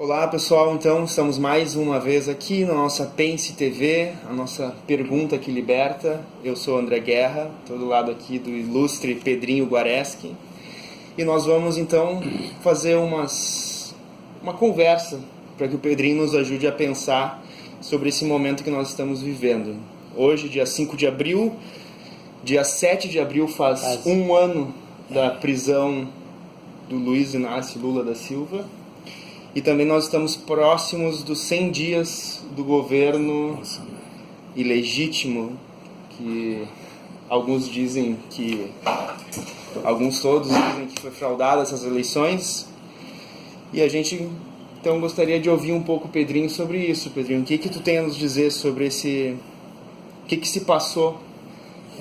Olá pessoal, então estamos mais uma vez aqui na nossa Pense TV, a nossa pergunta que liberta. Eu sou André Guerra, estou do lado aqui do ilustre Pedrinho Guareschi e nós vamos então fazer uma conversa para que o Pedrinho nos ajude a pensar sobre esse momento que nós estamos vivendo. Hoje, dia 5 de abril, dia 7 de abril faz um ano da prisão do Luiz Inácio Lula da Silva. E também nós estamos próximos dos 100 dias do governo ilegítimo, que alguns todos dizem que foi fraudada essas eleições. E a gente então gostaria de ouvir um pouco o Pedrinho sobre isso. Pedrinho, o que tu tem a nos dizer sobre o que se passou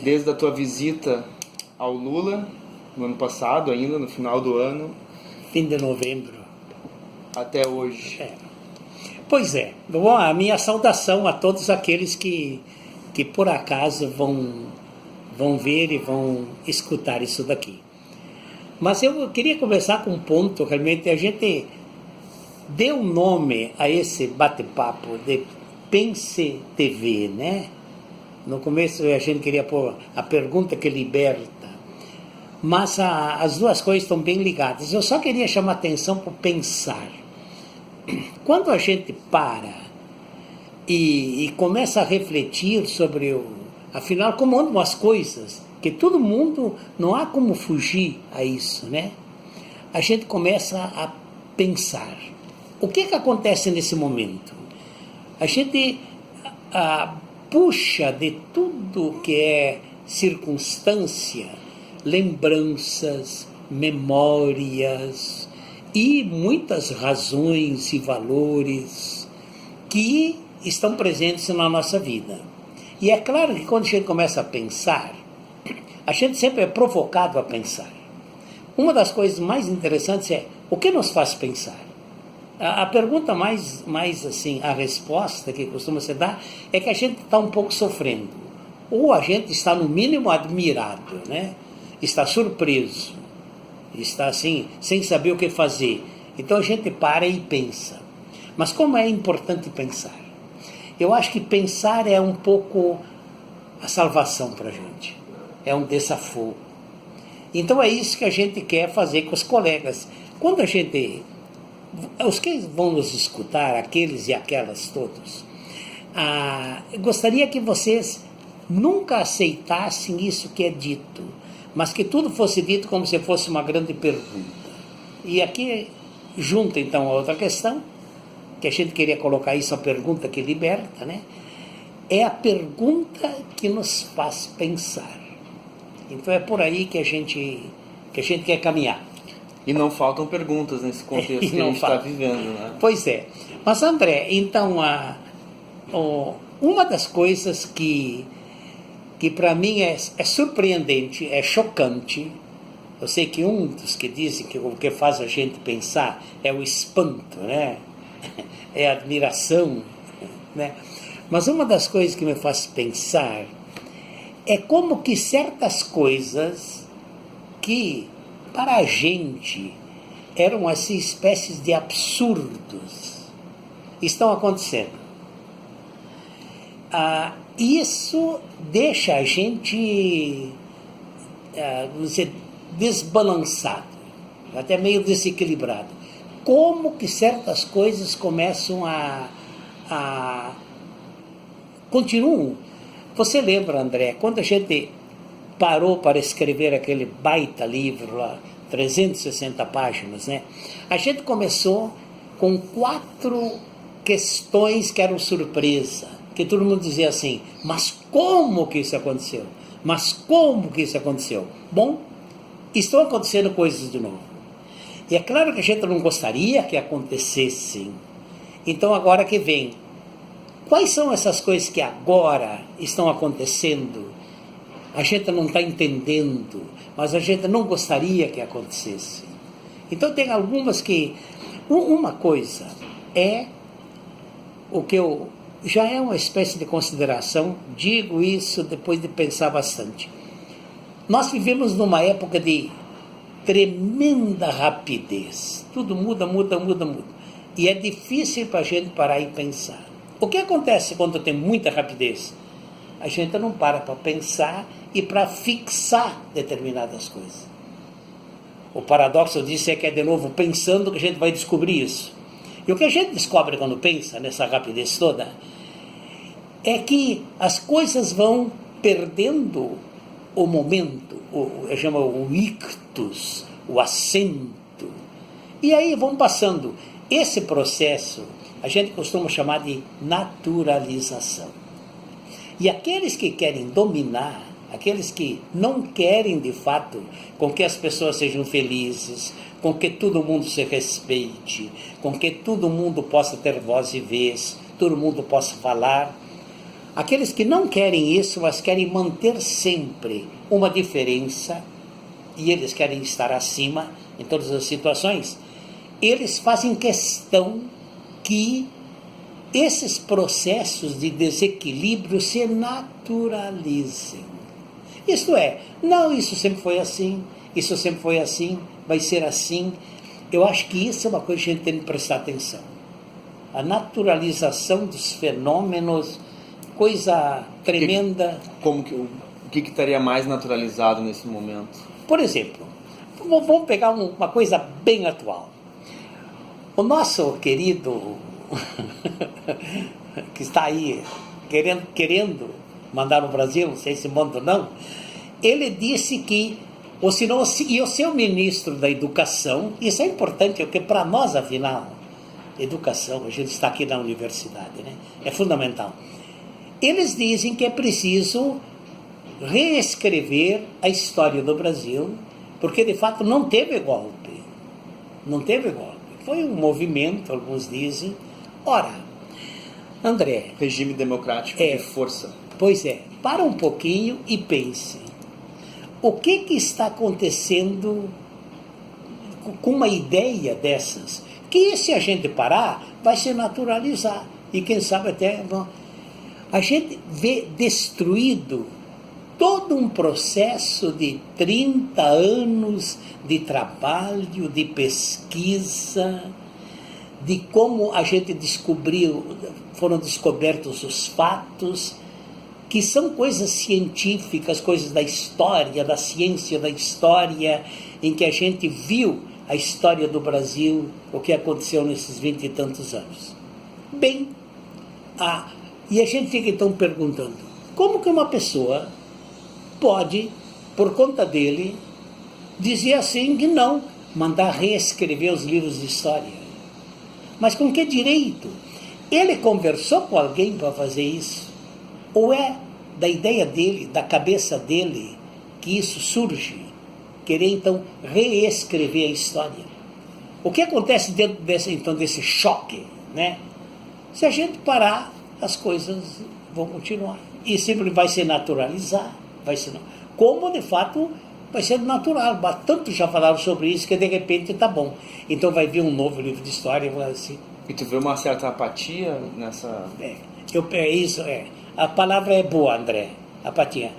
desde a tua visita ao Lula no ano passado, ainda no final do ano, fim de novembro, até hoje? Pois é. Bom, a minha saudação a todos aqueles que por acaso vão ver e vão escutar isso daqui. Mas eu queria começar com um ponto. Realmente a gente deu nome a esse bate-papo de Pense TV, né? No começo a gente queria pôr a pergunta que liberta, mas as duas coisas estão bem ligadas. Eu só queria chamar a atenção para o pensar. Quando a gente para e começa a refletir sobre afinal, como andam as coisas, que todo mundo, não há como fugir a isso, né? A gente começa a pensar. O que acontece nesse momento? A gente puxa de tudo que é circunstância, lembranças, memórias e muitas razões e valores que estão presentes na nossa vida. E é claro que quando a gente começa a pensar, a gente sempre é provocado a pensar. Uma das coisas mais interessantes é o que nos faz pensar. A pergunta mais assim, a resposta que costuma se dar é que a gente está um pouco sofrendo. Ou a gente está no mínimo admirado, né? Está surpreso, está assim, sem saber o que fazer. Então a gente para e pensa. Mas como é importante pensar? Eu acho que pensar é um pouco a salvação para a gente. É um desafogo. Então é isso que a gente quer fazer com os colegas. Quando a gente... Os que vão nos escutar, aqueles e aquelas todos, eu gostaria que vocês nunca aceitassem isso que é dito, mas que tudo fosse dito como se fosse uma grande pergunta. E aqui junta então a outra questão, que a gente queria colocar isso, a pergunta que liberta, né? É a pergunta que nos faz pensar. Então é por aí que a gente quer caminhar. E não faltam perguntas nesse contexto que a gente está vivendo, né? Pois é. Mas André, então uma das coisas que para mim é surpreendente, é chocante. Eu sei que um dos que dizem que o que faz a gente pensar é o espanto, né? É a admiração, né? Mas uma das coisas que me faz pensar é como que certas coisas que para a gente eram assim espécies de absurdos estão acontecendo. Isso deixa a gente, vamos dizer, desbalançado, até meio desequilibrado. Como que certas coisas começam continuam. Você lembra, André, quando a gente parou para escrever aquele baita livro lá, 360 páginas, né? A gente começou com 4 questões que eram surpresa, que todo mundo dizia assim, mas como que isso aconteceu? Mas como que isso aconteceu? Bom, estão acontecendo coisas de novo. E é claro que a gente não gostaria que acontecessem. Então agora que vem, quais são essas coisas que agora estão acontecendo? A gente não está entendendo, mas a gente não gostaria que acontecesse. Então tem algumas que... Uma coisa é o que eu... Já é uma espécie de consideração, digo isso depois de pensar bastante. Nós vivemos numa época de tremenda rapidez. Tudo muda. E é difícil para a gente parar e pensar. O que acontece quando tem muita rapidez? A gente não para pensar e para fixar determinadas coisas. O paradoxo disso é que é de novo pensando que a gente vai descobrir isso. E o que a gente descobre quando pensa nessa rapidez toda é que as coisas vão perdendo o momento, eu chamo o ictus, o acento, e aí vão passando. Esse processo a gente costuma chamar de naturalização. E aqueles que querem dominar, aqueles que não querem de fato com que as pessoas sejam felizes, com que todo mundo se respeite, com que todo mundo possa ter voz e vez, todo mundo possa falar, aqueles que não querem isso, mas querem manter sempre uma diferença, e eles querem estar acima em todas as situações, eles fazem questão que esses processos de desequilíbrio se naturalizem. Isto é, não, isso sempre foi assim, isso sempre foi assim, vai ser assim. Eu acho que isso é uma coisa que a gente tem que prestar atenção. A naturalização dos fenômenos, coisa tremenda. O que estaria mais naturalizado nesse momento? Por exemplo, vamos pegar uma coisa bem atual. O nosso querido, que está aí querendo mandar no Brasil, não sei se manda ou não, ele disse que, ou se não, e o seu ministro da Educação, isso é importante, porque para nós, afinal, educação, a gente está aqui na universidade, né? É fundamental. Eles dizem que é preciso reescrever a história do Brasil, porque de fato não teve golpe. Não teve golpe. Foi um movimento, alguns dizem. Ora, André... Regime democrático de força. Pois é, para um pouquinho e pense. O que está acontecendo com uma ideia dessas? Que se a gente parar, vai se naturalizar. E quem sabe até... A gente vê destruído todo um processo de 30 anos de trabalho, de pesquisa, de como a gente descobriu, foram descobertos os fatos, que são coisas científicas, coisas da história, da ciência da história, em que a gente viu a história do Brasil, o que aconteceu nesses 20 e tantos anos. Bem, e a gente fica então perguntando, como que uma pessoa pode, por conta dele, dizer assim que não, mandar reescrever os livros de história? Mas com que direito? Ele conversou com alguém para fazer isso? Ou é da ideia dele, da cabeça dele, que isso surge? Querer então reescrever a história. O que acontece dentro desse choque, né? Se a gente parar, as coisas vão continuar. E sempre vai se naturalizar. Como de fato vai ser natural. Tanto já falaram sobre isso que de repente está bom. Então vai vir um novo livro de história. Assim. E tu vê uma certa apatia nessa... Isso é. A palavra é boa, André. Apatia.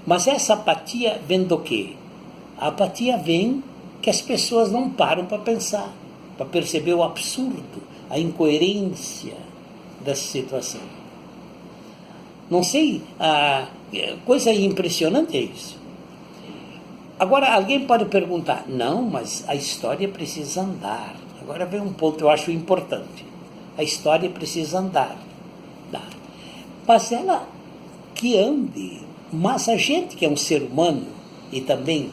Mas essa apatia vem do quê? A apatia vem que as pessoas não param para pensar, para perceber o absurdo, a incoerência dessa situação. Não sei, coisa impressionante é isso. Agora, alguém pode perguntar, não, mas a história precisa andar. Agora vem um ponto que eu acho importante. A história precisa andar. Mas ela que ande, mas a gente que é um ser humano e também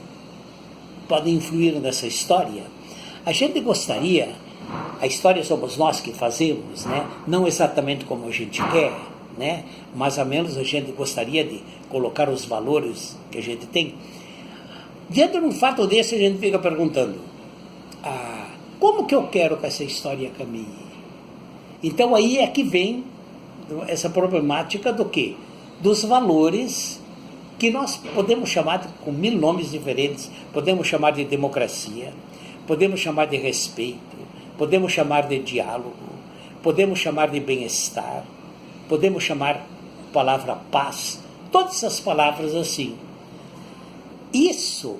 pode influir nessa história, a gente gostaria, a história somos nós que fazemos, né? Não exatamente como a gente quer, né? Mais ou menos a gente gostaria de colocar os valores que a gente tem. Diante de um fato desse, a gente fica perguntando, como que eu quero que essa história caminhe? Então aí é que vem essa problemática do quê? Dos valores que nós podemos chamar com 1000 nomes diferentes, podemos chamar de democracia, podemos chamar de respeito, podemos chamar de diálogo, podemos chamar de bem-estar, podemos chamar a palavra paz, todas essas palavras assim. Isso,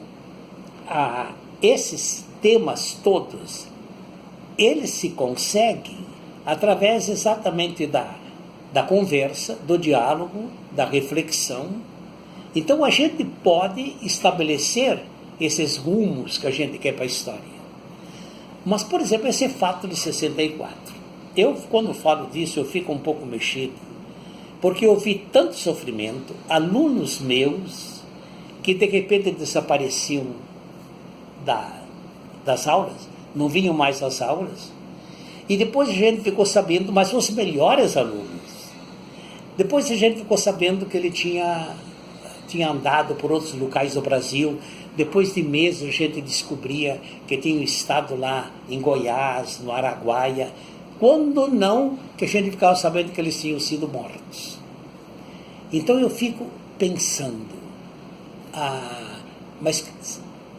esses temas todos, eles se conseguem através exatamente da conversa, do diálogo, da reflexão. Então a gente pode estabelecer esses rumos que a gente quer para a história. Mas, por exemplo, esse fato de 64. Eu, quando falo disso, eu fico um pouco mexido, porque eu vi tanto sofrimento, alunos meus que de repente desapareciam das aulas, não vinham mais às aulas, e depois a gente ficou sabendo, mas os melhores alunos, depois a gente ficou sabendo que ele tinha andado por outros locais do Brasil. Depois de meses a gente descobria que tinha estado lá em Goiás, no Araguaia, quando não, que a gente ficava sabendo que eles tinham sido mortos. Então eu fico pensando,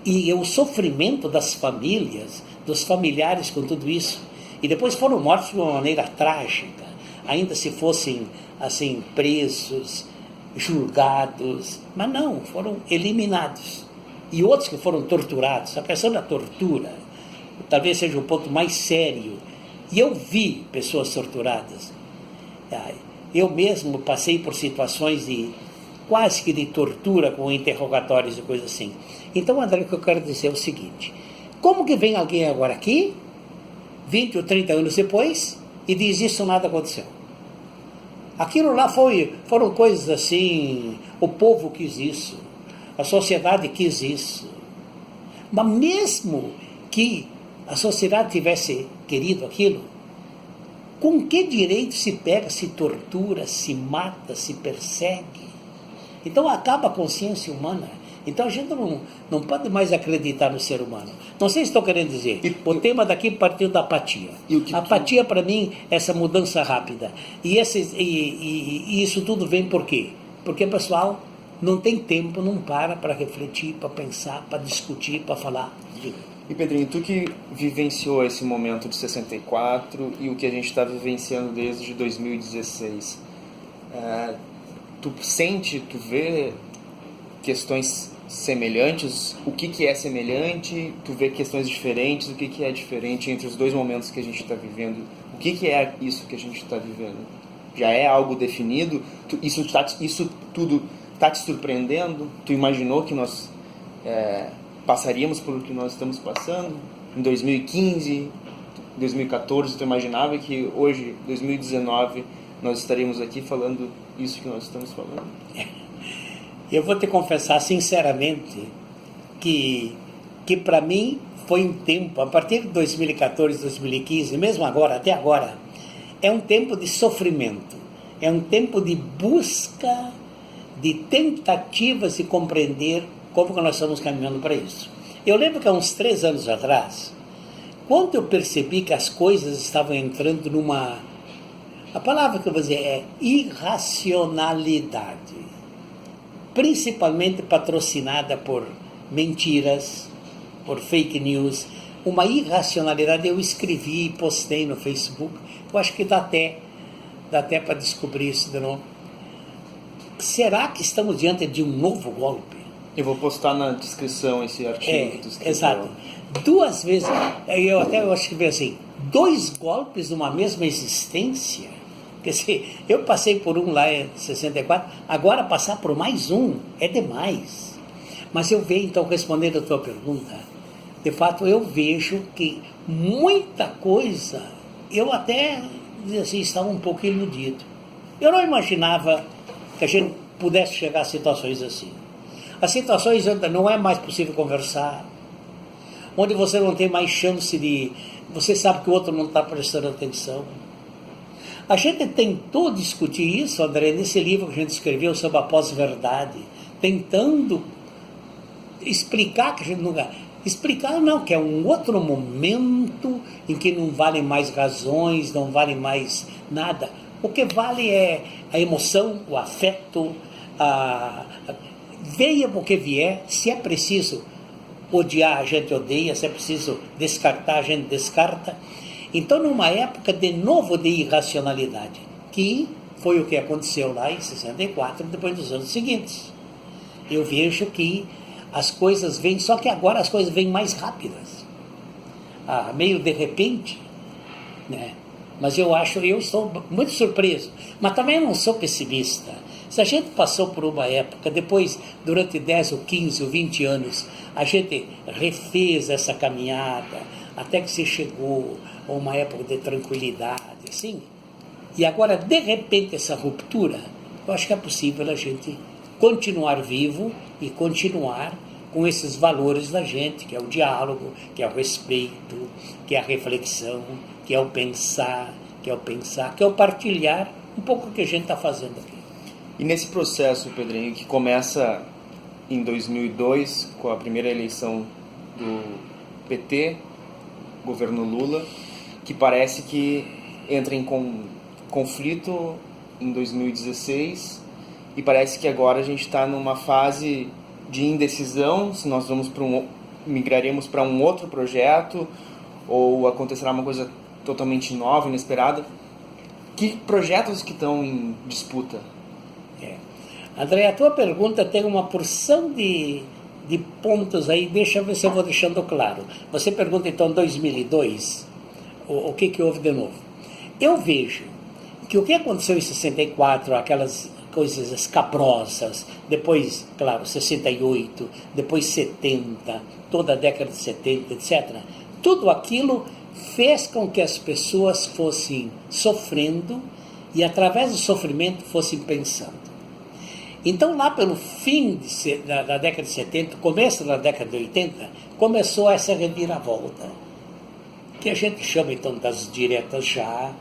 e o sofrimento das famílias, dos familiares com tudo isso, e depois foram mortos de uma maneira trágica, ainda se fossem assim presos, julgados, mas não, foram eliminados. E outros que foram torturados. A questão da tortura talvez seja o ponto mais sério. E eu vi pessoas torturadas. Eu mesmo passei por situações quase que de tortura, com interrogatórios e coisas assim. Então, André, o que eu quero dizer é o seguinte: como que vem alguém agora aqui, 20 ou 30 anos depois, e diz isso nada aconteceu? Aquilo lá foram coisas assim, o povo quis isso, a sociedade quis isso. Mas mesmo que a sociedade tivesse querido aquilo, com que direito se pega, se tortura, se mata, se persegue? Então acaba a consciência humana. Então a gente não pode mais acreditar no ser humano. Não sei se estou querendo dizer. O tema daqui partiu da apatia. A apatia, para mim, é essa mudança rápida. E isso tudo vem por quê? Porque o pessoal não tem tempo, não para refletir, para pensar, para discutir, para falar. E Pedrinho, tu que vivenciou esse momento de 64 e o que a gente está vivenciando desde 2016, tu vê questões semelhantes? O que é semelhante? Tu vê questões diferentes? O que é diferente entre os dois momentos que a gente está vivendo? O que é isso que a gente está vivendo? Já é algo definido? Isso tudo está te surpreendendo? Tu imaginou que nós passaríamos por o que nós estamos passando? Em 2015, 2014, tu imaginava que hoje, 2019, nós estaríamos aqui falando isso que nós estamos falando? Eu vou te confessar sinceramente que para mim foi um tempo, a partir de 2014, 2015, mesmo agora, até agora, é um tempo de sofrimento, é um tempo de busca, de tentativas de compreender como que nós estamos caminhando para isso. Eu lembro que há uns 3 anos atrás, quando eu percebi que as coisas estavam entrando a palavra que eu vou dizer é irracionalidade, principalmente patrocinada por mentiras, por fake news, uma irracionalidade. Eu escrevi e postei no Facebook, eu acho que dá até para descobrir isso de novo. Será que estamos diante de um novo golpe? Eu vou postar na descrição esse artigo que tu escreveu. Exato. 2 vezes, eu acho que veio assim, 2 golpes numa mesma existência. Quer dizer, eu passei por um lá em 64, agora passar por mais um é demais. Mas eu vejo, então, respondendo a tua pergunta, de fato eu vejo que muita coisa, eu até assim, estava um pouco iludido. Eu não imaginava que a gente pudesse chegar a situações assim. As situações onde não é mais possível conversar, onde você não tem mais chance de... Você sabe que o outro não está prestando atenção. A gente tentou discutir isso, André, nesse livro que a gente escreveu sobre a pós-verdade, tentando explicar que a gente não... Explicar não, que é um outro momento em que não valem mais razões, não vale mais nada. O que vale é a emoção, o afeto, venha o que vier. Se é preciso odiar, a gente odeia. Se é preciso descartar, a gente descarta. Então, numa época de novo de irracionalidade, que foi o que aconteceu lá em 64, depois dos anos seguintes, eu vejo que as coisas vêm, só que agora as coisas vêm mais rápidas, meio de repente. né? Mas eu estou muito surpreso, mas também não sou pessimista. Se a gente passou por uma época, depois, durante 10 ou 15 ou 20 anos, a gente refez essa caminhada, até que se chegou a uma época de tranquilidade, assim, e agora, de repente, essa ruptura, eu acho que é possível a gente continuar vivo e continuar com esses valores da gente, que é o diálogo, que é o respeito, que é a reflexão, que é o pensar, que é o partilhar um pouco o que a gente está fazendo aqui. E nesse processo, Pedrinho, que começa em 2002, com a primeira eleição do PT, governo Lula, que parece que entra em conflito em 2016, e parece que agora a gente está numa fase de indecisão, se nós migraremos para um outro projeto, ou acontecerá uma coisa totalmente nova, inesperada. Que projetos que estão em disputa? André, a tua pergunta tem uma porção de pontos aí, deixa eu ver se eu vou deixando claro. Você pergunta então 2002, o que houve de novo? Eu vejo que o que aconteceu em 64, aquelas coisas escabrosas, depois, claro, 68, depois 70, toda a década de 70, etc., tudo aquilo fez com que as pessoas fossem sofrendo e, através do sofrimento, fossem pensando. Então, lá pelo fim da década de 70, começo da década de 80, começou essa reviravolta, que a gente chama, então, das diretas já,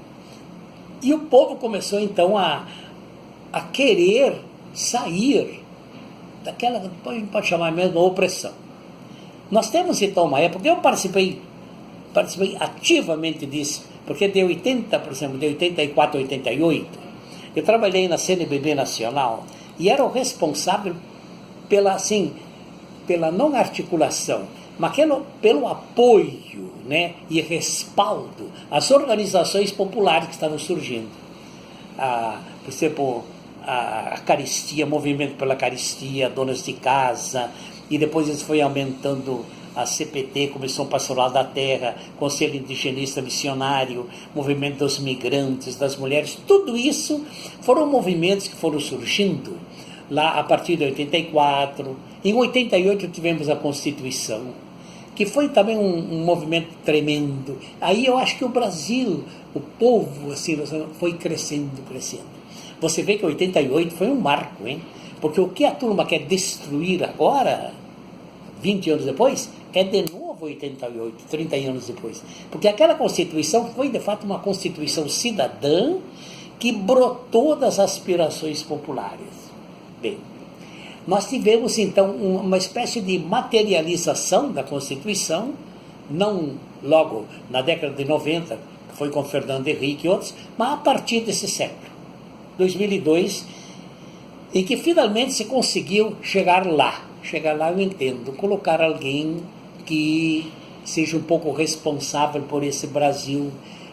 e o povo começou, então, a querer sair daquela, a gente pode chamar mesmo, opressão. Nós temos, então, uma época, eu participei ativamente disso, porque de 80, por exemplo, de 84 a 88, eu trabalhei na CNBB Nacional, e era o responsável pela não articulação, mas pelo apoio, né, e respaldo às organizações populares que estavam surgindo. Por exemplo, a Caristia, Movimento pela Caristia, Donas de Casa, e depois isso foi aumentando a CPT, Comissão Pastoral da Terra, Conselho Indigenista Missionário, Movimento dos Migrantes, das Mulheres, tudo isso foram movimentos que foram surgindo lá a partir de 84. Em 88 tivemos a Constituição, que foi também um movimento tremendo. Aí eu acho que o Brasil, o povo, assim, foi crescendo. Você vê que 88 foi um marco, hein? Porque o que a turma quer destruir agora, 20 anos depois, é de novo 88, 30 anos depois. Porque aquela Constituição foi, de fato, uma Constituição cidadã que brotou das aspirações populares. Bem, nós tivemos, então, uma espécie de materialização da Constituição, não logo na década de 90, que foi com Fernando Henrique e outros, mas a partir desse século, 2002, em que finalmente se conseguiu chegar lá, eu entendo, colocar alguém que seja um pouco responsável por esse Brasil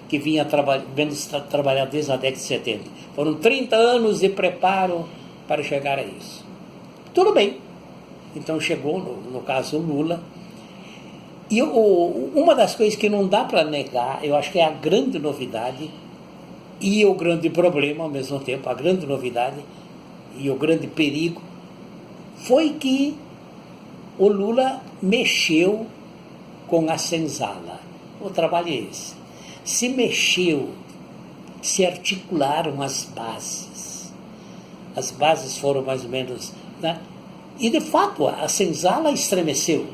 que vinha trabalhar desde a década de 70. Foram 30 anos de preparo para chegar a isso. Tudo bem. Então chegou, no caso, o Lula. E uma das coisas que não dá para negar, eu acho que é a grande novidade e o grande problema ao mesmo tempo, a grande novidade e o grande perigo, foi que o Lula mexeu com a senzala. O trabalho é esse. Se mexeu, se articularam as bases. As bases foram mais ou menos, né? E de fato a senzala estremeceu.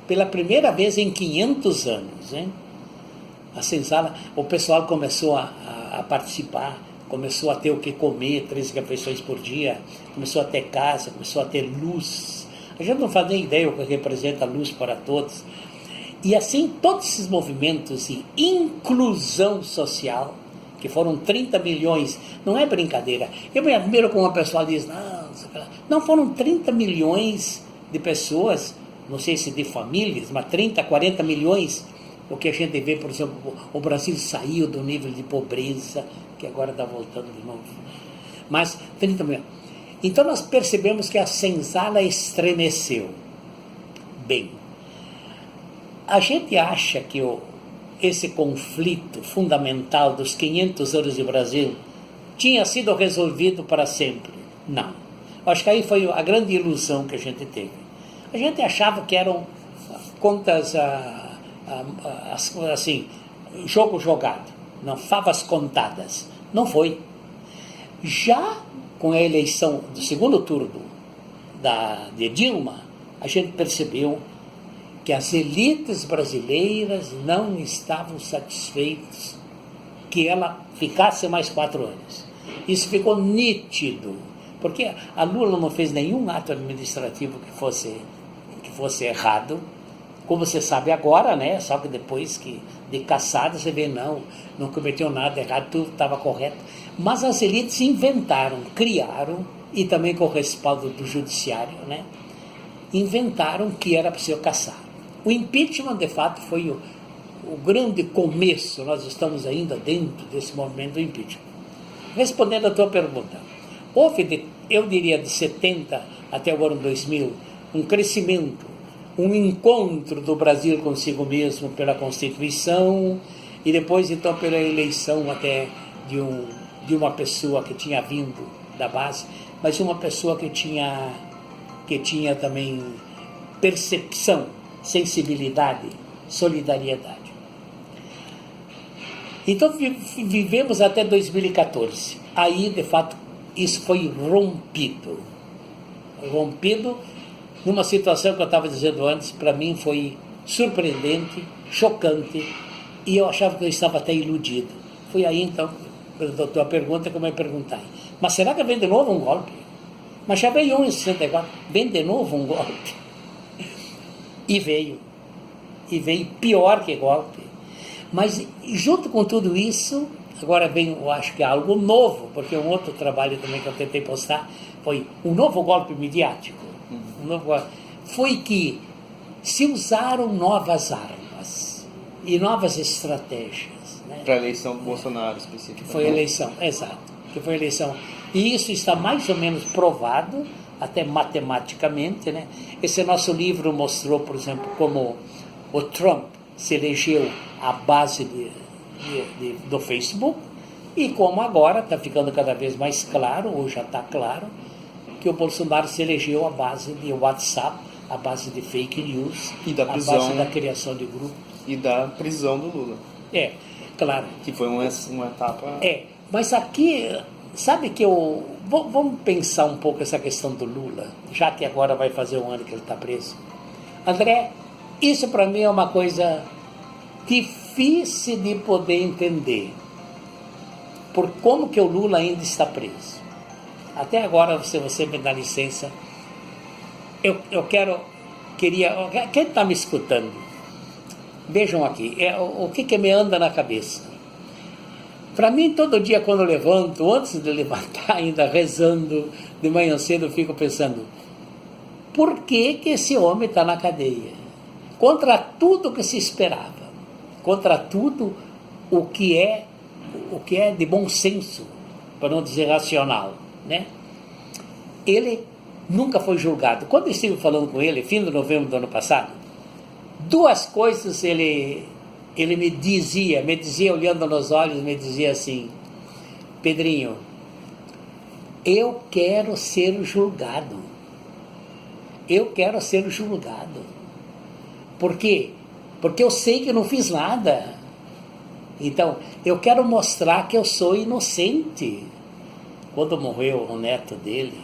Pela primeira vez em 500 anos, né? A senzala, o pessoal começou a participar, começou a ter o que comer, 13 refeições por dia, começou a ter casa, começou a ter luz. A gente não faz nem ideia o que representa a luz para todos. E assim, todos esses movimentos de inclusão social, que foram 30 milhões, não é brincadeira. Eu me admiro como uma pessoa diz, não, foram 30 milhões de pessoas, não sei se de famílias, mas 30, 40 milhões, o que a gente vê, por exemplo, o Brasil saiu do nível de pobreza, que agora está voltando de novo. Mas 30 milhões. Então nós percebemos que a senzala estremeceu. Bem, a gente acha que esse conflito fundamental dos 500 anos de Brasil tinha sido resolvido para sempre. Não. Acho que aí foi a grande ilusão que a gente teve. A gente achava que eram contas, assim, jogo jogado, não, favas contadas. Não foi. Já com a eleição do segundo turno de Dilma, a gente percebeu que as elites brasileiras não estavam satisfeitas que ela ficasse mais 4 anos. Isso ficou nítido, porque a Lula não fez nenhum ato administrativo que fosse errado, como você sabe agora, né? Só que depois de caçada você vê, não cometeu nada errado, tudo estava correto. Mas as elites inventaram, criaram, e também com o respaldo do judiciário, né? Inventaram que era possível caçar. O impeachment, de fato, foi o grande começo. Nós estamos ainda dentro desse movimento do impeachment. Respondendo à tua pergunta, houve, eu diria, de 70 até o ano 2000, um crescimento, um encontro do Brasil consigo mesmo pela Constituição e depois, então, pela eleição até de uma pessoa que tinha vindo da base, mas uma pessoa que tinha também percepção, sensibilidade, solidariedade. Então vivemos até 2014. Aí, de fato, isso foi rompido. Rompido numa situação que eu estava dizendo antes, para mim foi surpreendente, chocante, e eu achava que eu estava até iludido. Foi aí, então, a tua pergunta, como é perguntar. Mas será que vem de novo um golpe? Mas já veio um em 64, vem de novo um golpe. E veio pior que golpe. Mas junto com tudo isso, agora vem, eu acho que é algo novo, porque um outro trabalho também que eu tentei postar foi um novo golpe midiático. Foi que se usaram novas armas e novas estratégias. Né? Para a eleição do Bolsonaro, especificamente. Foi eleição, exato. Que foi eleição. E isso está mais ou menos provado, até matematicamente, né? Esse nosso livro mostrou, por exemplo, como o Trump se elegeu à base do Facebook e como agora está ficando cada vez mais claro, ou já está claro, que o Bolsonaro se elegeu à base de WhatsApp, à base de fake news, e da prisão, à base da criação de grupos. E da prisão do Lula. Claro. Que foi uma etapa... Mas aqui, sabe que vamos pensar um pouco essa questão do Lula, já que agora vai fazer um ano que ele está preso. André, isso para mim é uma coisa difícil de poder entender. Por como que o Lula ainda está preso. Até agora, se você me dá licença, quem está me escutando, vejam aqui, o que me anda na cabeça. Para mim, todo dia quando eu levanto, antes de levantar, ainda rezando, de manhã cedo, eu fico pensando, por que esse homem está na cadeia? Contra tudo que se esperava, contra tudo o que é de bom senso, para não dizer racional, né? Ele nunca foi julgado. Quando eu estive falando com ele, fim de novembro do ano passado, 2 coisas ele me dizia olhando nos olhos, me dizia assim, Pedrinho, eu quero ser julgado. Eu quero ser julgado. Por quê? Porque eu sei que eu não fiz nada. Então, eu quero mostrar que eu sou inocente. Quando morreu o neto dele,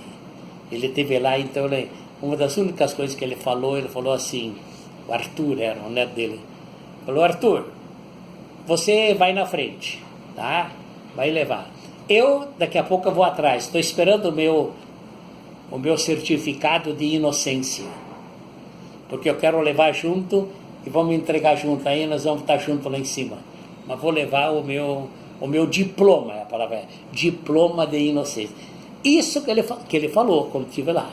ele esteve lá, então, uma das únicas coisas que ele falou assim, o Arthur era o neto dele, falou, Arthur, você vai na frente, tá? Vai levar. Eu, daqui a pouco, eu vou atrás. Estou esperando o meu certificado de inocência. Porque eu quero levar junto e vamos entregar junto. Aí nós vamos estar junto lá em cima. Mas vou levar o meu diploma, é a palavra, diploma de inocência. Isso que ele falou quando estive lá.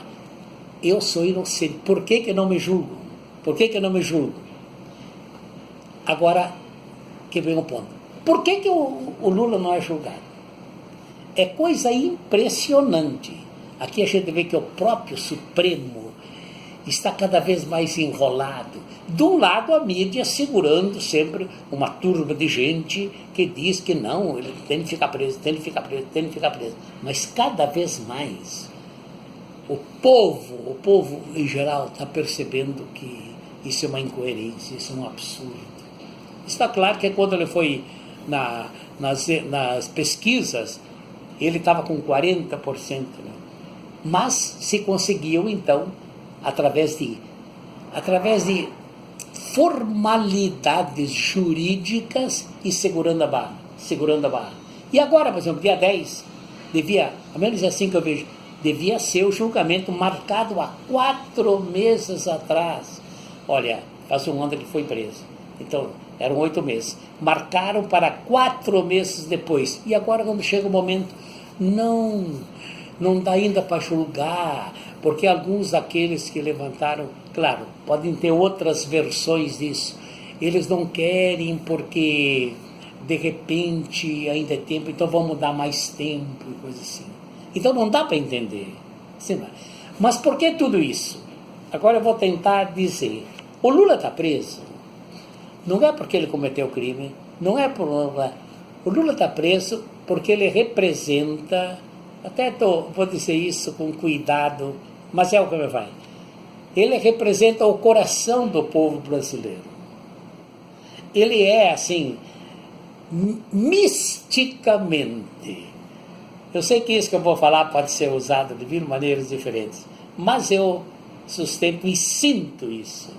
Eu sou inocente. Por que não me julgo? Por que não me julgo? Agora, que vem um ponto. Por que o Lula não é julgado? É coisa impressionante. Aqui a gente vê que o próprio Supremo está cada vez mais enrolado. De um lado, a mídia segurando sempre uma turma de gente que diz que não, ele tem que ficar preso, tem que ficar preso, tem que ficar preso. Mas cada vez mais o povo em geral está percebendo que isso é uma incoerência, isso é um absurdo. Está claro que quando ele foi nas pesquisas, ele estava com 40%, né? Mas se conseguiu, então, através de formalidades jurídicas e segurando a barra. E agora, por exemplo, dia 10, ao menos é assim que eu vejo, devia ser o julgamento marcado há 4 meses atrás. Olha, faz um ano que foi preso. Então, eram 8 meses. Marcaram para 4 meses depois. E agora, quando chega o momento, não dá ainda para julgar, porque alguns daqueles que levantaram, claro, podem ter outras versões disso. Eles não querem porque, de repente, ainda é tempo, então vamos dar mais tempo e coisa assim. Então não dá para entender. Mas por que tudo isso? Agora eu vou tentar dizer. O Lula está preso. Não é porque ele cometeu crime. Não é por... O Lula está preso porque ele representa... vou dizer isso com cuidado, mas é o que me vai. Ele representa o coração do povo brasileiro. Ele é, assim, misticamente... Eu sei que isso que eu vou falar pode ser usado de mil maneiras diferentes, mas eu sustento e sinto isso.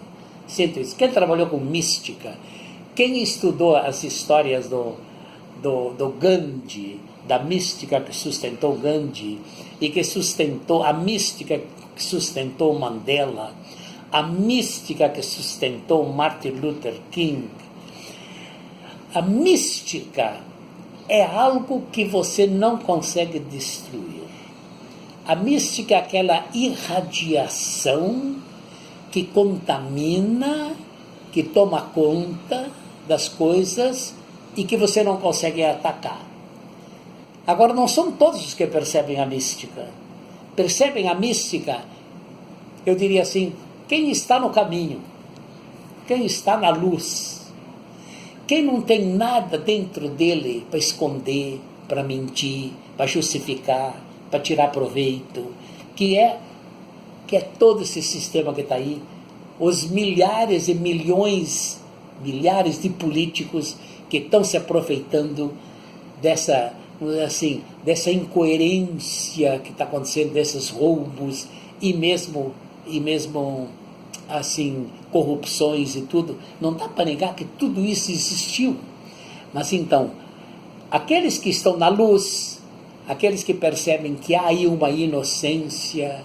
Quem trabalhou com mística, quem estudou as histórias do Gandhi, da mística que sustentou Gandhi, e que sustentou a mística que sustentou Mandela, a mística que sustentou Martin Luther King, a mística é algo que você não consegue destruir. A mística é aquela irradiação que contamina, que toma conta das coisas e que você não consegue atacar. Agora, não são todos os que percebem a mística. Percebem a mística, eu diria assim, quem está no caminho, quem está na luz. Quem não tem nada dentro dele para esconder, para mentir, para justificar, para tirar proveito, que é todo esse sistema que está aí, os milhares e milhões, milhares de políticos que estão se aproveitando dessa incoerência que está acontecendo, desses roubos e mesmo assim, corrupções e tudo. Não dá para negar que tudo isso existiu. Mas então, aqueles que estão na luz, aqueles que percebem que há aí uma inocência,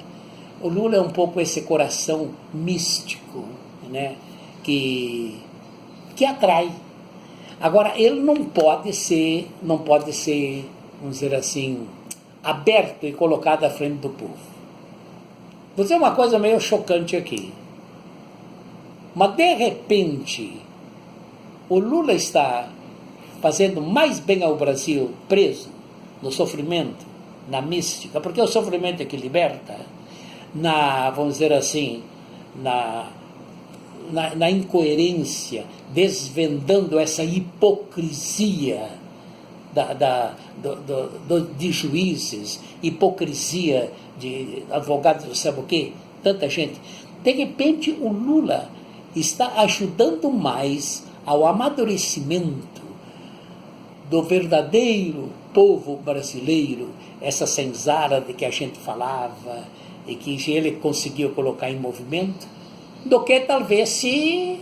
o Lula é um pouco esse coração místico, né, que atrai. Agora, ele não pode ser, vamos dizer assim, aberto e colocado à frente do povo. Vou dizer uma coisa meio chocante aqui. Mas, de repente, o Lula está fazendo mais bem ao Brasil preso, no sofrimento, na mística, porque o sofrimento é que liberta, vamos dizer assim, na incoerência, desvendando essa hipocrisia de juízes, hipocrisia de advogados, sabe o quê? Tanta gente. De repente, o Lula está ajudando mais ao amadurecimento do verdadeiro povo brasileiro, essa senzala de que a gente falava e que ele conseguiu colocar em movimento, do que talvez se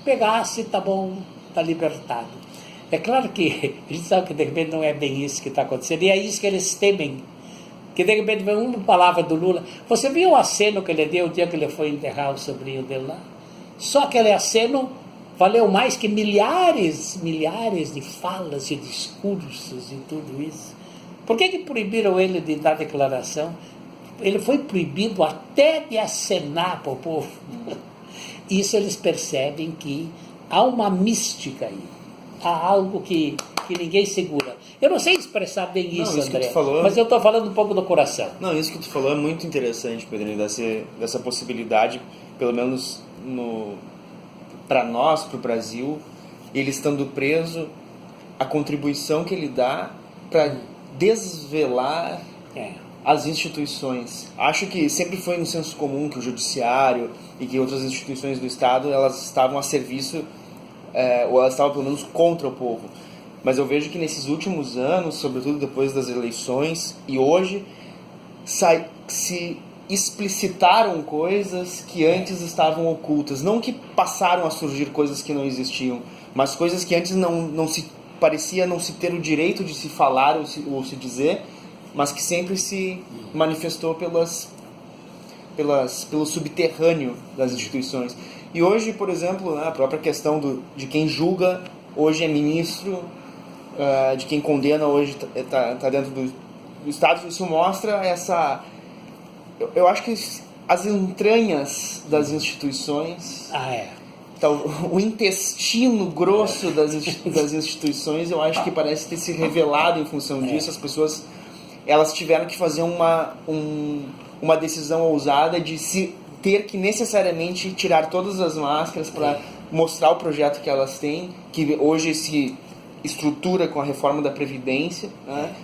pegasse, tá bom, tá libertado. É claro que a gente sabe que de repente não é bem isso que está acontecendo, e é isso que eles temem, que de repente vem uma palavra do Lula. Você viu o aceno que ele deu o dia que ele foi enterrar o sobrinho dele lá? Só aquele aceno valeu mais que milhares de falas e discursos e tudo isso. Por que proibiram ele de dar declaração? Ele foi proibido até de acenar para o povo. Isso eles percebem que há uma mística aí. Há algo que que ninguém segura. Eu não sei expressar bem isso, isso que André, tu falou... mas eu estou falando um pouco do coração. Não, isso que tu falou é muito interessante, Pedrinho, dessa possibilidade, pelo menos para nós, para o Brasil, ele estando preso, a contribuição que ele dá para desvelar as instituições. Acho que sempre foi no senso comum que o judiciário e que outras instituições do Estado, elas estavam a serviço, ou elas estavam pelo menos contra o povo. Mas eu vejo que nesses últimos anos, sobretudo depois das eleições, e hoje, se explicitaram coisas que antes estavam ocultas. Não que passaram a surgir coisas que não existiam, mas coisas que antes não se parecia não se ter o direito de se falar ou se dizer, mas que sempre se manifestou pelo subterrâneo das instituições. E hoje, por exemplo, a própria questão de quem julga hoje é ministro, de quem condena hoje está dentro do Estado, isso mostra essa... Eu acho que as entranhas das instituições... Então, o intestino grosso das instituições, eu acho que parece ter se revelado em função disso. As pessoas, elas tiveram que fazer uma decisão ousada de se ter que necessariamente tirar todas as máscaras para mostrar o projeto que elas têm, que hoje se estrutura com a reforma da Previdência,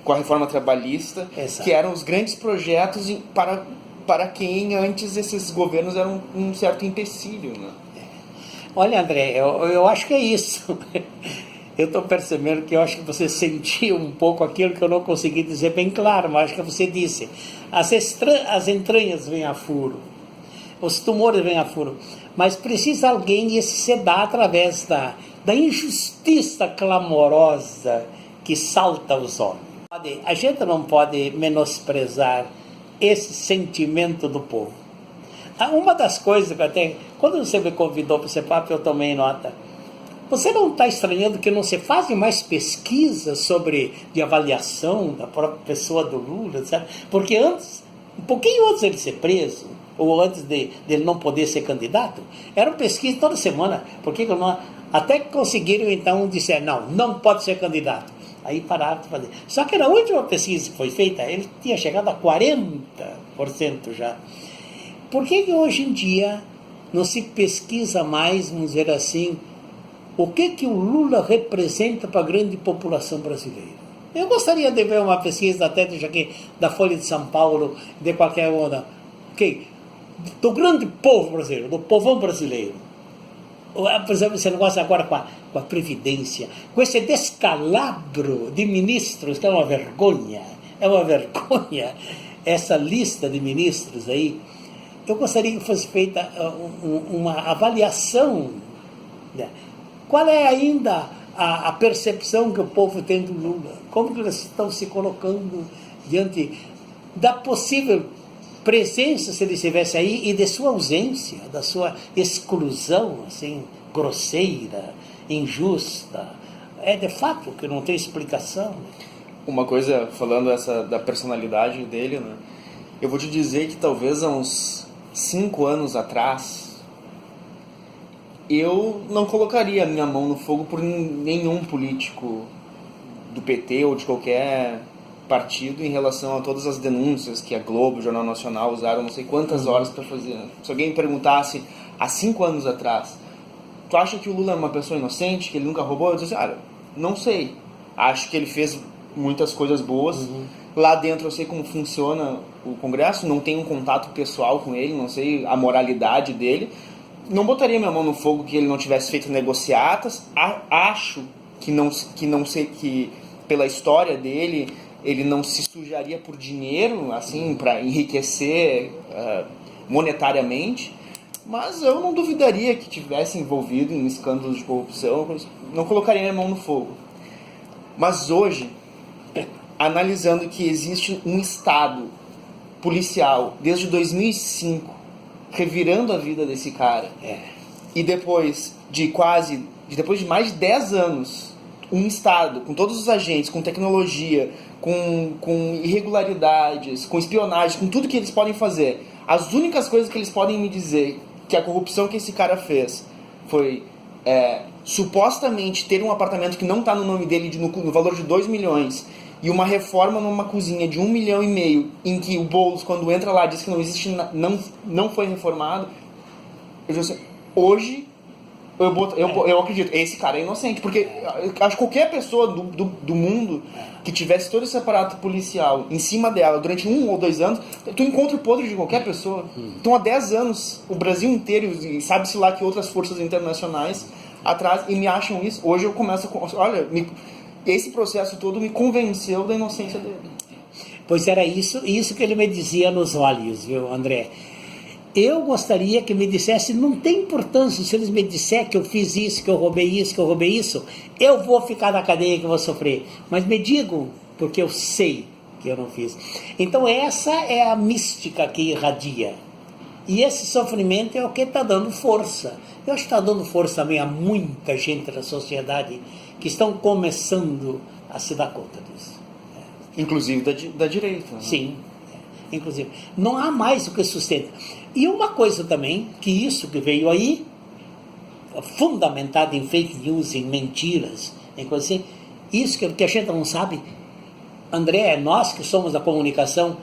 com a reforma trabalhista, que eram os grandes projetos para quem antes esses governos eram um certo empecilho, né? Olha, André, eu acho que é isso. Eu estou percebendo que eu acho que você sentiu um pouco aquilo que eu não consegui dizer bem claro, mas acho que você disse. As entranhas vêm a furo, os tumores vêm a furo, mas precisa alguém se dar através da injustiça clamorosa que salta aos olhos. A gente não pode menosprezar esse sentimento do povo. Uma das coisas que até, quando você me convidou para esse papo, eu tomei nota. Você não está estranhando que não se fazem mais pesquisas de avaliação da própria pessoa do Lula, etc? Porque antes, um pouquinho antes dele ser preso, ou antes dele não poder ser candidato, eram pesquisas toda semana. Porque até que conseguiram, então, dizer, não pode ser candidato. Aí pararam de fazer. Só que na última pesquisa que foi feita, ele tinha chegado a 40% já. Por que hoje em dia não se pesquisa mais, vamos dizer assim, o que o Lula representa para a grande população brasileira? Eu gostaria de ver uma pesquisa até da Folha de São Paulo, de qualquer outra, do grande povo brasileiro, do povão brasileiro. Por exemplo, esse negócio agora com a Previdência, com esse descalabro de ministros, que é uma vergonha, essa lista de ministros aí. Eu gostaria que fosse feita uma avaliação. Né? Qual é ainda a percepção que o povo tem do Lula? Como que eles estão se colocando diante da possível presença, se ele estivesse aí, e de sua ausência, da sua exclusão, assim, grosseira, injusta? É de fato que não tem explicação. Uma coisa, falando da personalidade dele, né? Eu vou te dizer que talvez há uns 5 anos atrás, eu não colocaria minha mão no fogo por nenhum político do PT ou de qualquer partido em relação a todas as denúncias que a Globo, o Jornal Nacional usaram não sei quantas horas para fazer. Se alguém me perguntasse há 5 anos atrás, tu acha que o Lula é uma pessoa inocente, que ele nunca roubou? Eu disse assim, não sei. Acho que ele fez muitas coisas boas. Lá dentro eu sei como funciona o Congresso, não tenho um contato pessoal com ele, não sei a moralidade dele. Não botaria minha mão no fogo que ele não tivesse feito negociatas. Acho que pela história dele, ele não se sujaria por dinheiro, assim, para enriquecer monetariamente. Mas eu não duvidaria que tivesse envolvido em escândalos de corrupção, não colocaria minha mão no fogo. Mas hoje, analisando que existe um Estado policial desde 2005 revirando a vida desse cara, e depois de mais de 10 anos, um Estado com todos os agentes, com tecnologia, com irregularidades, com espionagem, com tudo que eles podem fazer, as únicas coisas que eles podem me dizer que a corrupção que esse cara fez foi supostamente ter um apartamento que não está no nome dele no valor de 2 milhões e uma reforma numa cozinha de 1,5 milhão, em que o Boulos, quando entra lá, diz que não existe, não foi reformado, hoje eu acredito, esse cara é inocente, porque acho que qualquer pessoa do mundo que tivesse todo esse aparato policial em cima dela durante 1 ou 2 anos, tu encontra o podre de qualquer pessoa. Então há 10 anos, o Brasil inteiro, e sabe-se lá que outras forças internacionais atrás, e me acham isso. Hoje eu começo esse processo todo me convenceu da inocência dele. Pois era isso que ele me dizia nos olhos, viu, André? Eu gostaria que me dissesse, não tem importância se eles me disserem que eu fiz isso, que eu roubei isso, eu vou ficar na cadeia, que eu vou sofrer. Mas me digam, porque eu sei que eu não fiz. Então essa é a mística que irradia. E esse sofrimento é o que está dando força. Eu acho que está dando força também a muita gente da sociedade que estão começando a se dar conta disso. Inclusive da direita. Né? Sim, inclusive. Não há mais o que sustenta. E uma coisa também, que isso que veio aí, fundamentado em fake news, em mentiras, em coisas assim, isso que a gente não sabe, André, nós que somos da comunicação,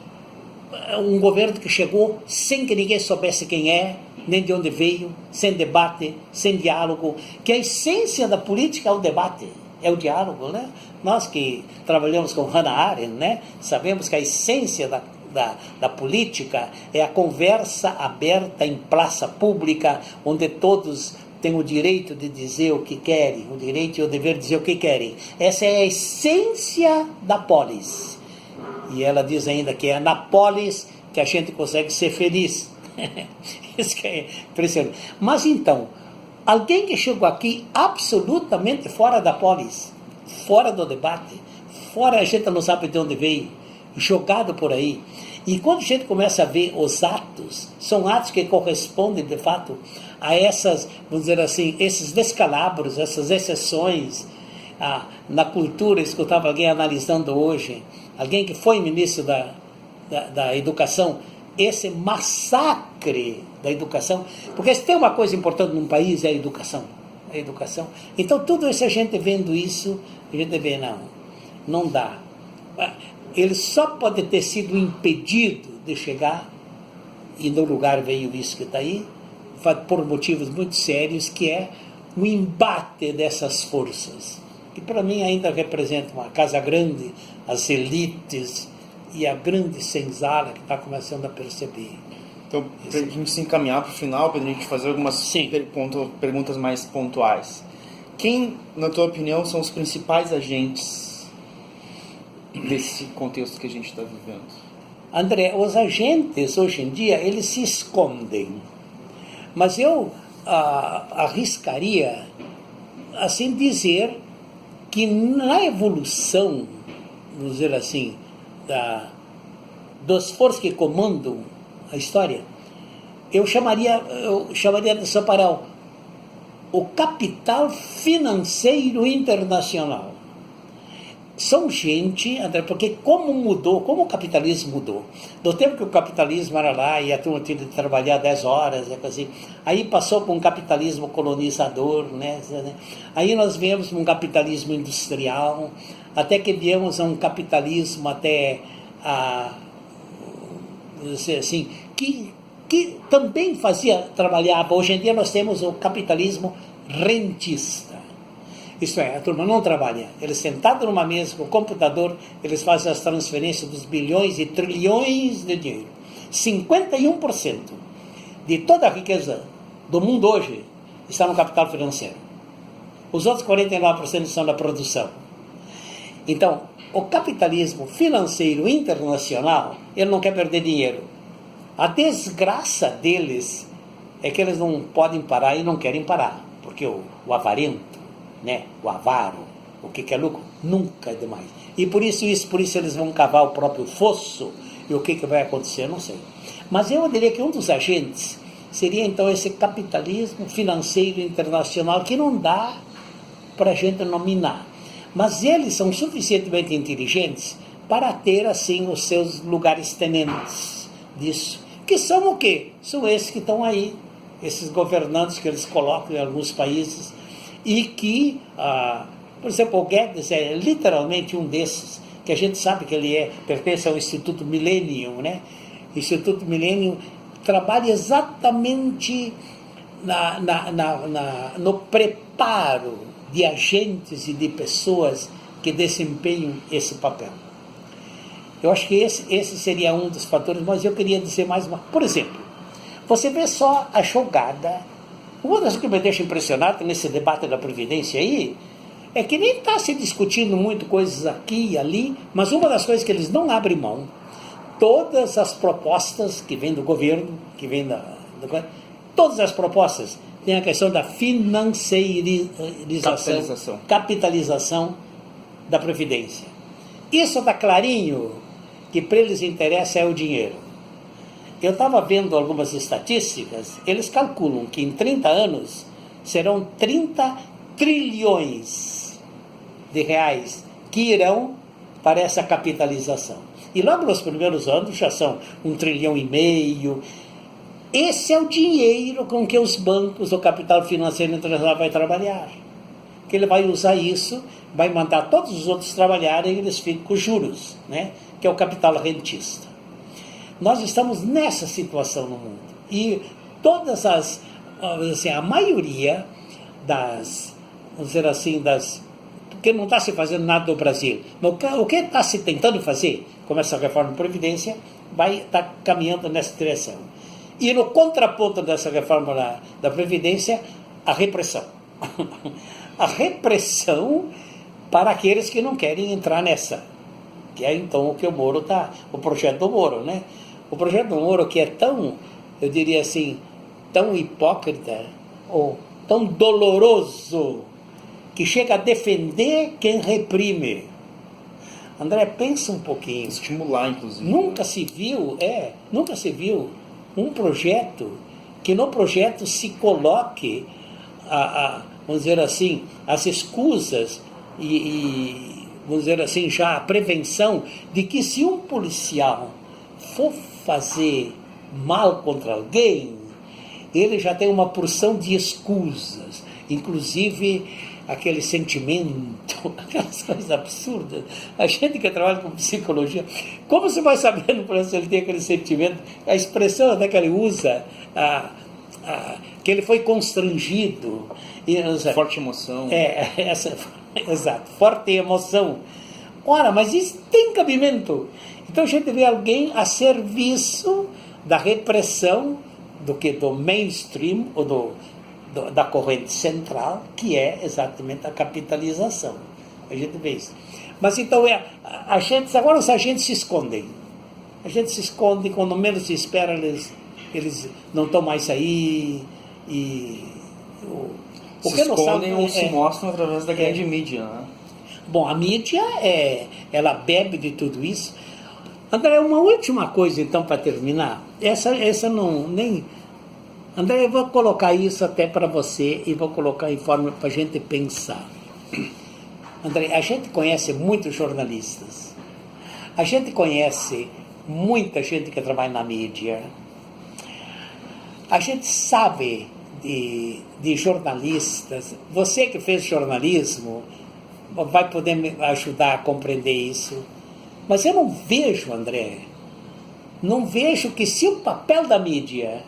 um governo que chegou sem que ninguém soubesse quem é, nem de onde veio, sem debate, sem diálogo, que a essência da política é o debate, é o diálogo, né? Nós que trabalhamos com Hannah Arendt, né, sabemos que a essência da política é a conversa aberta em praça pública, onde todos têm o direito de dizer o que querem, o direito e o dever de dizer o que querem. Essa é a essência da polis. E ela diz ainda que é na polis que a gente consegue ser feliz. Isso que é impressionante. Mas então, alguém que chegou aqui absolutamente fora da polis, fora do debate, fora, a gente não sabe de onde veio, jogado por aí. E quando a gente começa a ver os atos, são atos que correspondem de fato a essas, vamos dizer assim, esses descalabros, essas exceções na cultura. Eu escutava alguém analisando hoje, alguém que foi ministro da educação, esse massacre da educação, porque se tem uma coisa importante num país é a educação. A educação. Então tudo isso, a gente vendo isso, a gente vê, não dá. Ele só pode ter sido impedido de chegar, e no lugar veio isso que está aí, por motivos muito sérios, que é o embate dessas forças, que para mim ainda representa uma casa grande, as elites e a grande senzala que está começando a perceber. Então, para a gente se encaminhar para o final, para a gente fazer algumas perguntas mais pontuais. Quem, na tua opinião, são os principais agentes desse contexto que a gente está vivendo? André, os agentes, hoje em dia, eles se escondem. Mas eu arriscaria, assim, dizer que na evolução, vamos dizer assim, das forças que comandam a história, eu chamaria de atenção para o capital financeiro internacional. São gente, André, porque como o capitalismo mudou. Do tempo que o capitalismo era lá e a turma tinha de trabalhar 10 horas, assim, aí passou para um capitalismo colonizador, né? Aí nós viemos para um capitalismo industrial, até que viemos a um capitalismo assim, que também trabalhava. Hoje em dia nós temos o capitalismo rentista. Isto é, a turma não trabalha. Eles sentados numa mesa com o computador, eles fazem as transferências dos bilhões e trilhões de dinheiro. 51% de toda a riqueza do mundo hoje está no capital financeiro. Os outros 49% estão na produção. Então, o capitalismo financeiro internacional, ele não quer perder dinheiro. A desgraça deles é que eles não podem parar e não querem parar, porque o avarento, né, o avaro, o que é lucro, nunca é demais. E por isso eles vão cavar o próprio fosso, e o que vai acontecer, eu não sei. Mas eu diria que um dos agentes seria então esse capitalismo financeiro internacional, que não dá para a gente nominar. Mas eles são suficientemente inteligentes para ter, assim, os seus lugares tenentes disso. Que são o quê? São esses que estão aí, esses governantes que eles colocam em alguns países, e que, por exemplo, o Guedes é literalmente um desses, que a gente sabe que ele pertence ao Instituto Millennium, né? Instituto Millennium trabalha exatamente no preparo de agentes e de pessoas que desempenham esse papel. Eu acho que esse seria um dos fatores, mas eu queria dizer mais uma. Por exemplo, você vê só a jogada. Uma das coisas que me deixa impressionado nesse debate da Previdência aí é que nem está se discutindo muito coisas aqui e ali, mas uma das coisas que eles não abrem mão, todas as propostas que vêm do governo, que vêm todas as propostas, tem a questão da financiarização, capitalização da Previdência. Isso está clarinho que para eles interessa é o dinheiro. Eu estava vendo algumas estatísticas, eles calculam que em 30 anos serão 30 trilhões de reais que irão para essa capitalização. E logo nos primeiros anos já são 1,5 trilhão. Esse é o dinheiro com que os bancos, o capital financeiro internacional vai trabalhar. Que ele vai usar isso, vai mandar todos os outros trabalharem e eles ficam com juros, né? Que é o capital rentista. Nós estamos nessa situação no mundo. E todas as, assim, a maioria das, vamos dizer assim, porque não está se fazendo nada no Brasil. O que está se tentando fazer, como essa reforma de Previdência, vai estar caminhando nessa direção. E no contraponto dessa reforma da Previdência, a repressão. A repressão para aqueles que não querem entrar nessa. Que é então o que o Moro está, o projeto do Moro, né? O projeto do Moro que é tão, eu diria assim, tão hipócrita, ou tão doloroso, que chega a defender quem reprime. André, pensa um pouquinho. Estimular, inclusive. Nunca se viu um projeto que no projeto se coloque, vamos dizer assim, as escusas e, vamos dizer assim, já a prevenção de que se um policial for fazer mal contra alguém, ele já tem uma porção de escusas, inclusive aquele sentimento, aquelas coisas absurdas. A gente que trabalha com psicologia, como você vai saber se ele tem aquele sentimento, a expressão até que ele usa, que ele foi constrangido. Forte emoção. Exato, forte emoção. Ora, mas isso tem cabimento. Então a gente vê alguém a serviço da repressão do mainstream, ou da corrente central, que é exatamente a capitalização. A gente vê isso. Mas então, agora os agentes se escondem. A gente se esconde, quando menos se espera, eles não estão mais aí. Se escondem ou se mostram através da grande mídia, né? Bom, a mídia, ela bebe de tudo isso. André, uma última coisa, então, para terminar. Essa não, nem... André, eu vou colocar isso até para você e vou colocar em forma para a gente pensar. André, a gente conhece muitos jornalistas. A gente conhece muita gente que trabalha na mídia. A gente sabe de jornalistas. Você que fez jornalismo vai poder me ajudar a compreender isso. Mas eu não vejo, André, que se o papel da mídia,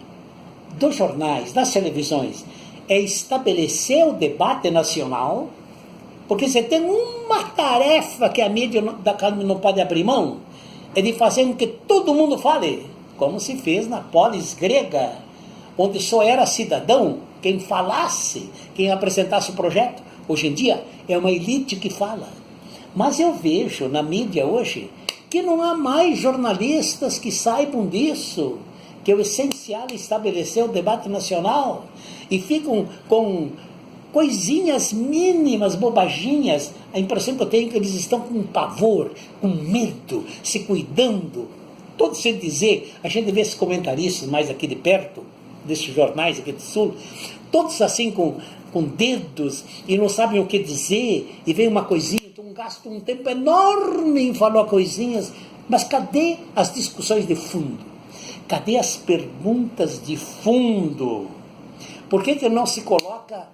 dos jornais, das televisões, é estabelecer o debate nacional, porque você tem uma tarefa que a mídia não pode abrir mão, é de fazer com que todo mundo fale, como se fez na polis grega, onde só era cidadão quem falasse, quem apresentasse o projeto. Hoje em dia é uma elite que fala. Mas eu vejo na mídia hoje que não há mais jornalistas que saibam disso, que o essencial é estabelecer o debate nacional, e ficam com coisinhas mínimas, bobaginhas. A impressão que eu tenho é que eles estão com pavor, com medo, se cuidando. Todos sem dizer, a gente vê esses comentaristas mais aqui de perto, desses jornais aqui do Sul, todos assim com dedos e não sabem o que dizer, e vem uma coisinha, então gastam um tempo enorme em falar coisinhas, mas cadê as discussões de fundo? Cadê as perguntas de fundo? Por que não se coloca,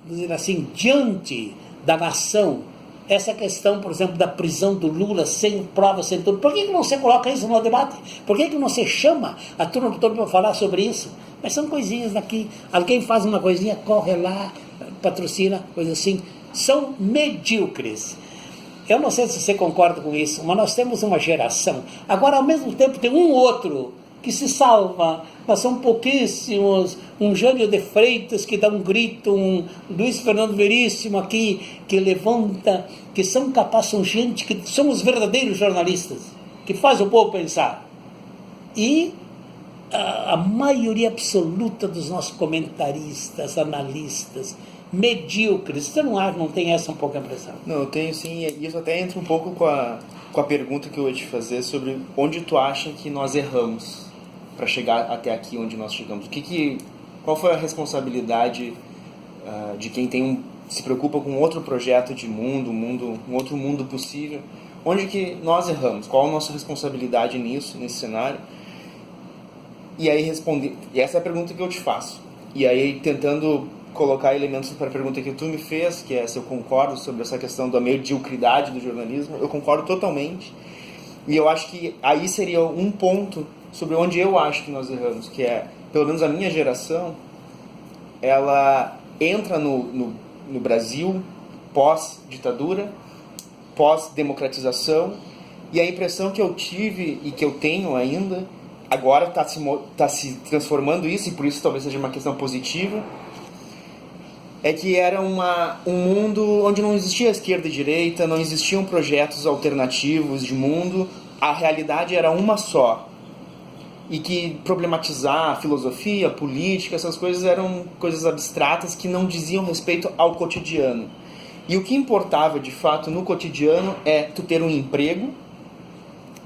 dizer assim, diante da nação, essa questão, por exemplo, da prisão do Lula sem prova, sem tudo, por que não se coloca isso no debate? Por que não se chama a turma toda para falar sobre isso? Mas são coisinhas daqui, alguém faz uma coisinha, corre lá, patrocina, coisa assim, são medíocres. Eu não sei se você concorda com isso, mas nós temos uma geração, agora ao mesmo tempo tem um outro que se salva, mas são pouquíssimos, um Jânio de Freitas que dá um grito, um Luiz Fernando Veríssimo aqui, que levanta, que são capazes, são gente, que são os verdadeiros jornalistas, que faz o povo pensar. E a maioria absoluta dos nossos comentaristas, analistas, medíocres, você não tem essa um pouco a impressão? Não, eu tenho sim, e isso até entra um pouco com a pergunta que eu ia te fazer sobre onde tu acha que nós erramos para chegar até aqui onde nós chegamos. Qual foi a responsabilidade de quem se preocupa com outro projeto de mundo, um outro mundo possível? Onde que nós erramos? Qual a nossa responsabilidade nisso, nesse cenário? E aí e essa é a pergunta que eu te faço. E aí tentando colocar elementos para a pergunta que tu me fez, que é se eu concordo sobre essa questão da mediocridade do jornalismo, eu concordo totalmente. E eu acho que aí seria um ponto sobre onde eu acho que nós erramos, que é, pelo menos a minha geração, ela entra no Brasil pós-ditadura, pós-democratização, e a impressão que eu tive e que eu tenho ainda, agora está se transformando isso, e por isso talvez seja uma questão positiva, é que era um mundo onde não existia esquerda e direita, não existiam projetos alternativos de mundo, a realidade era uma só. E que problematizar a filosofia, a política, essas coisas eram coisas abstratas que não diziam respeito ao cotidiano. E o que importava, de fato, no cotidiano é tu ter um emprego,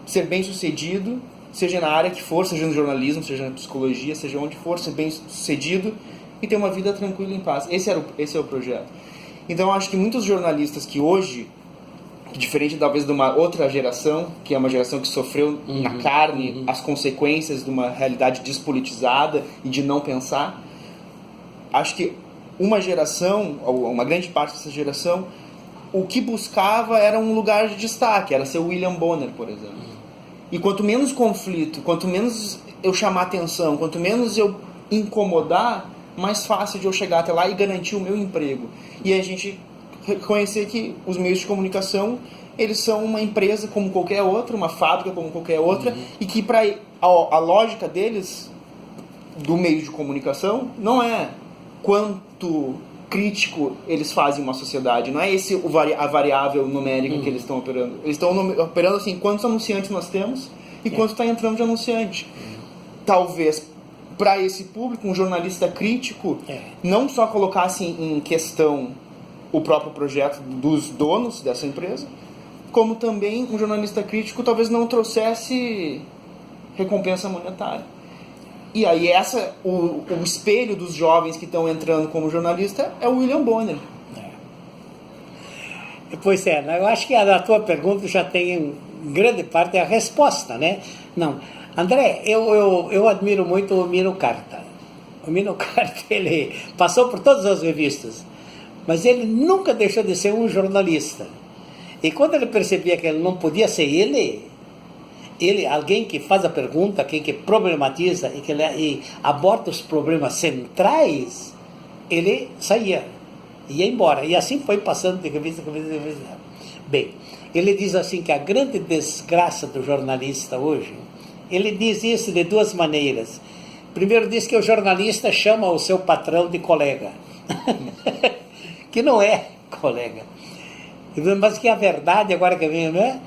ser bem-sucedido, seja na área que for, seja no jornalismo, seja na psicologia, seja onde for, ser bem-sucedido e ter uma vida tranquila e em paz. Esse é o projeto. Então, eu acho que muitos jornalistas que hoje, diferente talvez de uma outra geração, que é uma geração que sofreu na carne as consequências de uma realidade despolitizada e de não pensar, acho que uma geração, ou uma grande parte dessa geração, o que buscava era um lugar de destaque, era ser o William Bonner, por exemplo. E quanto menos conflito, quanto menos eu chamar atenção, quanto menos eu incomodar, mais fácil de eu chegar até lá e garantir o meu emprego. E a gente reconhecer que os meios de comunicação, eles são uma empresa como qualquer outra, uma fábrica como qualquer outra, e que a lógica deles, do meio de comunicação, não é quanto crítico eles fazem uma sociedade, não é esse a variável numérica que eles estão operando. Eles estão operando assim, quantos anunciantes nós temos e quanto está entrando de anunciante. Talvez para esse público, um jornalista crítico não só colocasse em questão o próprio projeto dos donos dessa empresa, como também um jornalista crítico talvez não trouxesse recompensa monetária. E aí o espelho dos jovens que estão entrando como jornalista é o William Bonner. Pois é, eu acho que a tua pergunta já tem grande parte a resposta, né? Não, André, eu admiro muito o Mino Carta. O Mino Carta, ele passou por todas as revistas, mas ele nunca deixou de ser um jornalista. E quando ele percebia que ele não podia ser ele, alguém que faz a pergunta, alguém que problematiza e aborda os problemas centrais, ele saía, ia embora. E assim foi passando de revista em revista. Bem, ele diz assim que a grande desgraça do jornalista hoje, ele diz isso de duas maneiras. Primeiro, diz que o jornalista chama o seu patrão de colega, que não é colega. Mas que a verdade, agora que vem, não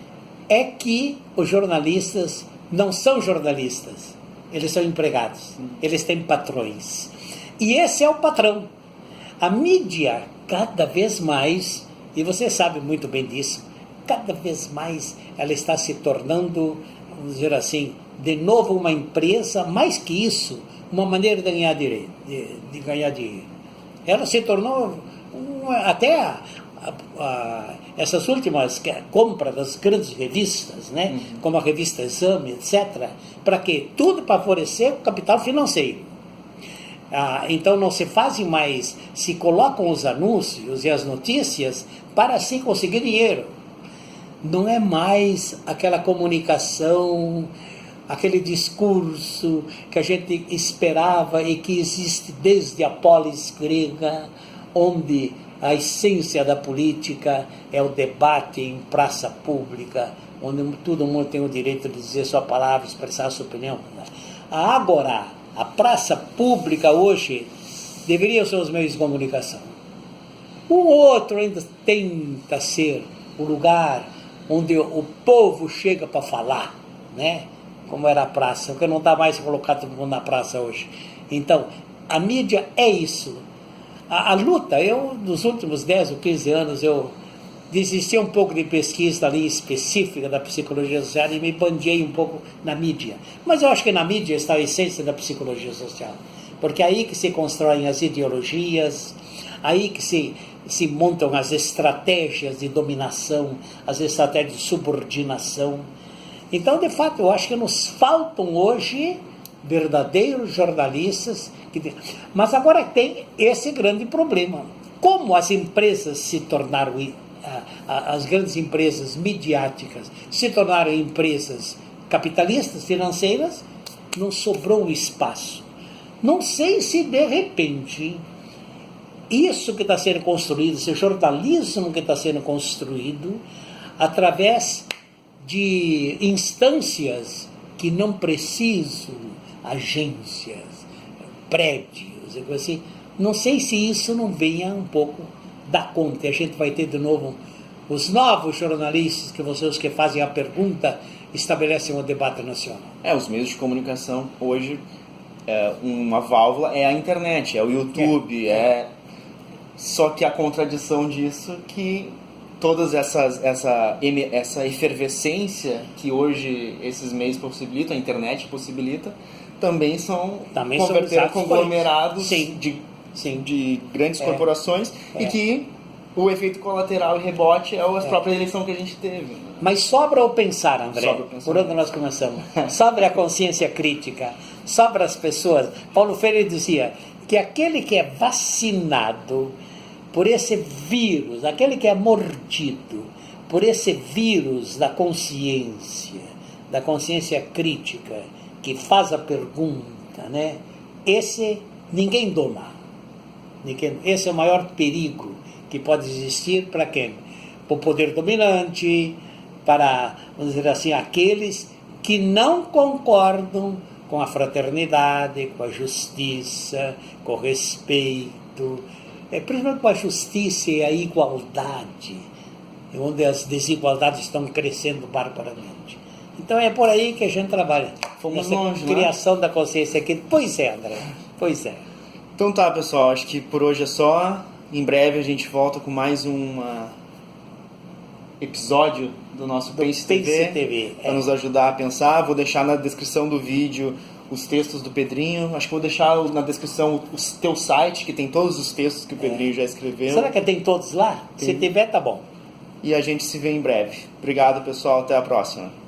é que os jornalistas não são jornalistas, eles são empregados, eles têm patrões. E esse é o patrão. A mídia, cada vez mais, e você sabe muito bem disso, cada vez mais ela está se tornando, vamos dizer assim, de novo uma empresa, mais que isso, uma maneira de ganhar dinheiro. Ela se tornou até essas últimas compras das grandes revistas, né? Como a revista Exame, etc., para quê? Tudo para favorecer o capital financeiro. Então não se fazem mais, se colocam os anúncios e as notícias para se conseguir dinheiro. Não é mais aquela comunicação, aquele discurso que a gente esperava e que existe desde a polis grega, onde a essência da política é o debate em praça pública, onde todo mundo tem o direito de dizer sua palavra, expressar sua opinião. Agora, a praça pública hoje deveria ser os meios de comunicação. Um outro ainda tenta ser o lugar onde o povo chega para falar, né? Como era a praça, porque não dá mais colocar todo mundo na praça hoje. Então, a mídia é isso. A luta, nos últimos 10 ou 15 anos, eu desisti um pouco de pesquisa ali específica da psicologia social e me bandiei um pouco na mídia. Mas eu acho que na mídia está a essência da psicologia social. Porque é aí que se constroem as ideologias, aí que se montam as estratégias de dominação, as estratégias de subordinação. Então, de fato, eu acho que nos faltam hoje verdadeiros jornalistas. Mas agora tem esse grande problema. Como as empresas se tornaram, as grandes empresas midiáticas se tornaram empresas capitalistas, financeiras, não sobrou espaço. Não sei se de repente isso que está sendo construído, esse jornalismo que está sendo construído através de instâncias que não precisam, agências, prédios, assim, não sei se isso não venha um pouco da conta. A gente vai ter de novo os novos jornalistas, que vocês que fazem a pergunta estabelecem o debate nacional. Os meios de comunicação hoje, uma válvula é a internet, é o YouTube, só que a contradição disso que todas essa efervescência que hoje esses meios possibilitam, a internet possibilita, também são conglomerados de grandes corporações e que o efeito colateral e rebote é a própria eleição que a gente teve. Né? Mas sobra o pensar, André, por onde nós começamos. Sobra a consciência crítica, sobra as pessoas. Paulo Freire dizia que aquele que é vacinado por esse vírus, aquele que é mordido por esse vírus da consciência crítica, que faz a pergunta, né? Esse ninguém doma. Esse é o maior perigo que pode existir para quem? Para o poder dominante, para, vamos dizer assim, aqueles que não concordam com a fraternidade, com a justiça, com o respeito, principalmente com a justiça e a igualdade, onde as desigualdades estão crescendo barbaramente. Então é por aí que a gente trabalha. Fomos longe, criação da consciência aqui. Pois é, André. Pois é. Então tá, pessoal. Acho que por hoje é só. Em breve a gente volta com mais um episódio do nosso Pense TV para nos ajudar a pensar. Vou deixar na descrição do vídeo os textos do Pedrinho. Acho que vou deixar na descrição o teu site, que tem todos os textos que o Pedrinho já escreveu. Será que tem todos lá? Tem. Se tiver, tá bom. E a gente se vê em breve. Obrigado, pessoal. Até a próxima.